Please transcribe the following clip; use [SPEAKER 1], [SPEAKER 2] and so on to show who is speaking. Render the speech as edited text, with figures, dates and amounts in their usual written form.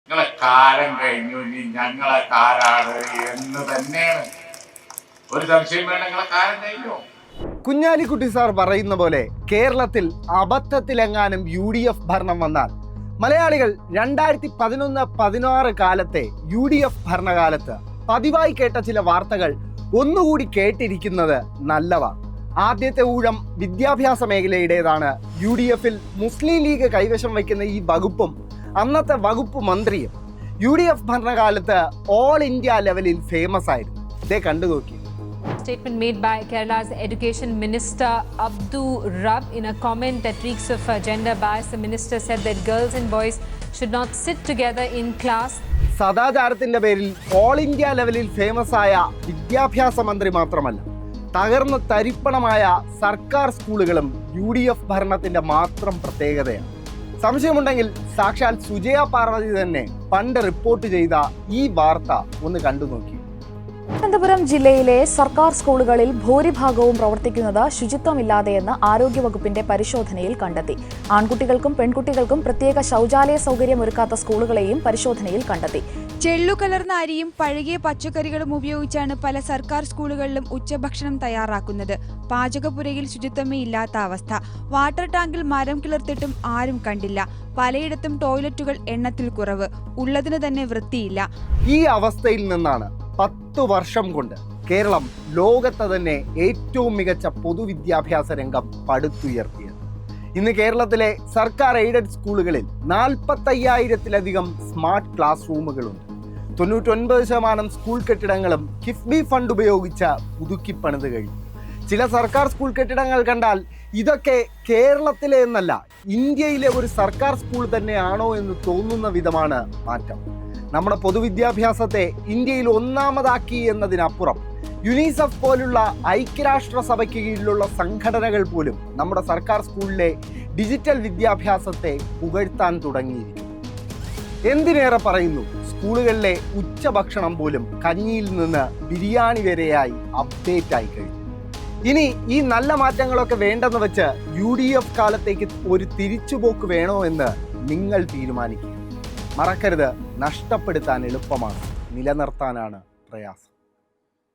[SPEAKER 1] നിങ്ങളെ കാലം കഴിഞ്ഞു, ഇനി ഞങ്ങളെ കാലാണ് എന്ന് തന്നെയാണ്. ഒരു സംശയം വേണ്ട, നിങ്ങളെ കാലം കഴിഞ്ഞു.
[SPEAKER 2] കുഞ്ഞാലിക്കുട്ടി സാർ പറയുന്ന പോലെ കേരളത്തിൽ അബദ്ധത്തിലെങ്ങാനും UDF ഭരണം വന്നാൽ മലയാളികൾ 2011-16 കാലത്തെ UDF ഭരണകാലത്ത് പതിവായി കേട്ട ചില വാർത്തകൾ ഒന്നുകൂടി കേട്ടിരിക്കുന്നത് നല്ലതാണ്. ആദ്യത്തെ ഊഴം വിദ്യാഭ്യാസ മേഖലയുടേതാണ്. UDFൽ മുസ്ലിം ലീഗ് കൈവശം വയ്ക്കുന്ന ഈ വകുപ്പും അന്നത്തെ വകുപ്പ് മന്ത്രിയും UDF ഭരണകാലത്ത് ഓൾ ഇന്ത്യ ലെവലിൽ ഫേമസ് ആയിരുന്നു. ഇതേ കണ്ടു നോക്കി.
[SPEAKER 3] Statement made by Kerala's Education Minister Abdu Rab in a comment that reeks of gender bias. The minister said that girls and boys should not sit together in class.
[SPEAKER 2] സദാചാരത്തിന്റെ പേരിൽ all India ലെവലിൽ famous ആയ വിദ്യാഭ്യാസ മന്ത്രി മാത്രമല്ല, തകർന്ന തരിപ്പണമായ സർക്കാർ സ്കൂളുകളും UDF ഭരണത്തിന്റെ മാത്രം പ്രത്യേകതയാണ്. സംശയമുണ്ടെങ്കിൽ സാക്ഷാൽ സുജയ പാർവതി തന്നെ പണ്ട് റിപ്പോർട്ട് ചെയ്ത ഈ വാർത്ത ഒന്ന് കണ്ടു നോക്കി.
[SPEAKER 4] തിരുവനന്തപുരം ജില്ലയിലെ സർക്കാർ സ്കൂളുകളിൽ ഭൂരിഭാഗവും പ്രവർത്തിക്കുന്നത് ശുചിത്വമില്ലാതെയെന്ന് ആരോഗ്യവകുപ്പിന്റെ പരിശോധനയിൽ കണ്ടെത്തി. ആൺകുട്ടികൾക്കും പെൺകുട്ടികൾക്കും പ്രത്യേക ശൗചാലയ സൗകര്യം ഒരുക്കാത്ത സ്കൂളുകളെയും പരിശോധനയിൽ കണ്ടെത്തി.
[SPEAKER 5] ചെള്ളുകലർന്ന അരിയും പഴകിയ പച്ചക്കറികളും ഉപയോഗിച്ചാണ് പല സർക്കാർ സ്കൂളുകളിലും ഉച്ചഭക്ഷണം തയ്യാറാക്കുന്നത്. പാചകപ്പുരയിൽ ശുചിത്വമേ ഇല്ലാത്ത അവസ്ഥ. വാട്ടർ ടാങ്കിൽ മരം കിളിർത്തിട്ടും ആരും കണ്ടില്ല. പലയിടത്തും ടോയ്ലറ്റുകൾ എണ്ണത്തിൽ കുറവ്, ഉള്ളതിന് തന്നെ വൃത്തിയില്ല.
[SPEAKER 2] ഈ അവസ്ഥയിൽ നിന്നാണ് 10 വർഷം കൊണ്ട് കേരളം ലോകത്തെ തന്നെ ഏറ്റവും മികച്ച പൊതുവിദ്യാഭ്യാസ രംഗം പടുത്തുയർത്തിയത്. ഇന്ന് കേരളത്തിലെ സർക്കാർ എയ്ഡഡ് സ്കൂളുകളിൽ 45,000-ലധികം സ്മാർട്ട് ക്ലാസ് റൂമുകളുണ്ട്. 99% സ്കൂൾ കെട്ടിടങ്ങളും കിഫ്ബി ഫണ്ട് ഉപയോഗിച്ച് പുതുക്കി പണിത് കഴിഞ്ഞു. ചില സർക്കാർ സ്കൂൾ കെട്ടിടങ്ങൾ കണ്ടാൽ ഇതൊക്കെ കേരളത്തിലെ എന്നല്ല ഇന്ത്യയിലെ ഒരു സർക്കാർ സ്കൂൾ തന്നെയാണോ എന്ന് തോന്നുന്ന വിധമാണ് മാറ്റം. നമ്മുടെ പൊതുവിദ്യാഭ്യാസത്തെ ഇന്ത്യയിൽ ഒന്നാമതാക്കി എന്നതിനപ്പുറം യുനിസെഫ് പോലുള്ള ഐക്യരാഷ്ട്രസഭയ്ക്ക് കീഴിലുള്ള സംഘടനകൾ പോലും നമ്മുടെ സർക്കാർ സ്കൂളിലെ ഡിജിറ്റൽ വിദ്യാഭ്യാസത്തെ പുകഴ്ത്താൻ തുടങ്ങിയിരിക്കുന്നു. എന്തിനേറെ പറയുന്നു, സ്കൂളുകളിലെ ഉച്ചഭക്ഷണം പോലും കഞ്ഞിയിൽ നിന്ന് ബിരിയാണി വരെയായി അപ്ഡേറ്റ് ആയി കഴിഞ്ഞു. ഇനി ഈ നല്ല മാറ്റങ്ങളൊക്കെ വേണ്ടെന്ന് വെച്ച് UDF കാലത്തേക്ക് ഒരു തിരിച്ചുപോക്ക് വേണോ എന്ന് നിങ്ങൾ തീരുമാനിക്കുക. മറക്കരുത്, നഷ്ടപ്പെടുത്താൻ എളുപ്പമാണ്, നിലനിർത്താനാണ് പ്രയാസം.